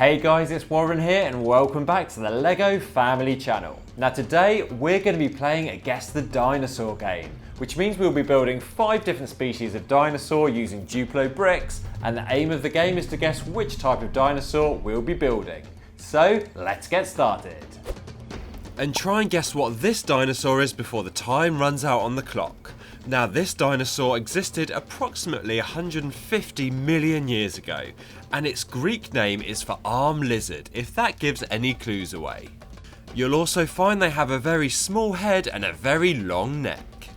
Hey guys, it's Warren here and welcome back to the LEGO family channel. Now today we're going to be playing a Guess the Dinosaur game, which means we'll be building 5 different species of dinosaur using Duplo bricks, and the aim of the game is to guess which type of dinosaur we'll be building. So let's get started. And try and guess what this dinosaur is before the time runs out on the clock. Now this dinosaur existed approximately 150 million years ago, and its Greek name is for arm lizard, if that gives any clues away. You'll also find they have a very small head and a very long neck.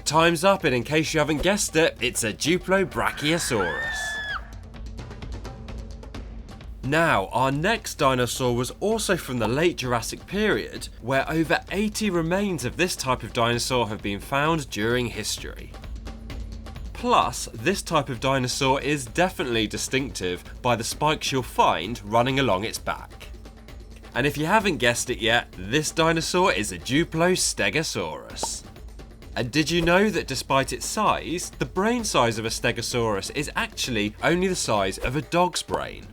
Time's up, and in case you haven't guessed it, it's a Duplo Brachiosaurus. Now, our next dinosaur was also from the late Jurassic period, where over 80 remains of this type of dinosaur have been found during history. Plus, this type of dinosaur is definitely distinctive by the spikes you'll find running along its back. And if you haven't guessed it yet, this dinosaur is a Duplo Stegosaurus. And did you know that despite its size, the brain size of a Stegosaurus is actually only the size of a dog's brain?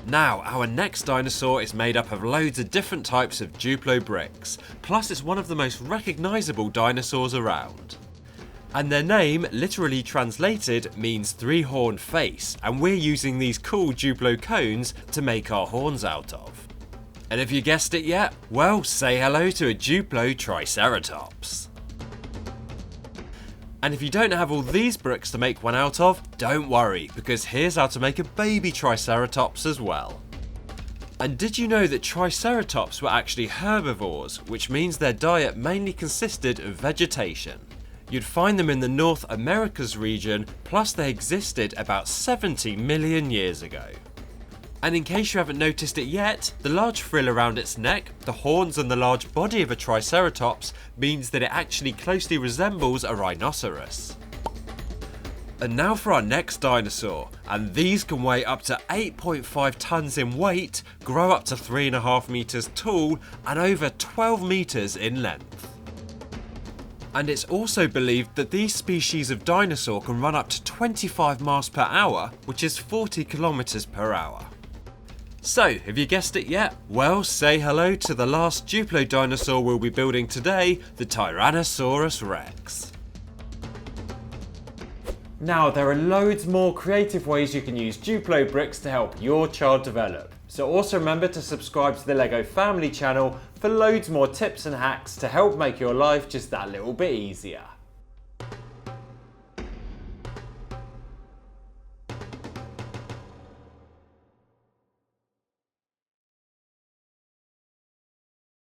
Now, our next dinosaur is made up of loads of different types of Duplo bricks, plus it's one of the most recognisable dinosaurs around. And their name, literally translated, means 3-horned face, and we're using these cool Duplo cones to make our horns out of. And if you guessed it yet, well, say hello to a Duplo Triceratops. And if you don't have all these bricks to make one out of, don't worry, because here's how to make a baby Triceratops as well. And did you know that Triceratops were actually herbivores, which means their diet mainly consisted of vegetation? You'd find them in the North Americas region, plus they existed about 70 million years ago. And in case you haven't noticed it yet, the large frill around its neck, the horns and the large body of a Triceratops means that it actually closely resembles a rhinoceros. And now for our next dinosaur, and these can weigh up to 8.5 tons in weight, grow up to 3.5 meters tall, and over 12 meters in length. And it's also believed that these species of dinosaur can run up to 25 miles per hour, which is 40 kilometers per hour. So, have you guessed it yet? Well, say hello to the last Duplo dinosaur we'll be building today, the Tyrannosaurus Rex. Now, there are loads more creative ways you can use Duplo bricks to help your child develop. So also remember to subscribe to the LEGO family channel for loads more tips and hacks to help make your life just that little bit easier.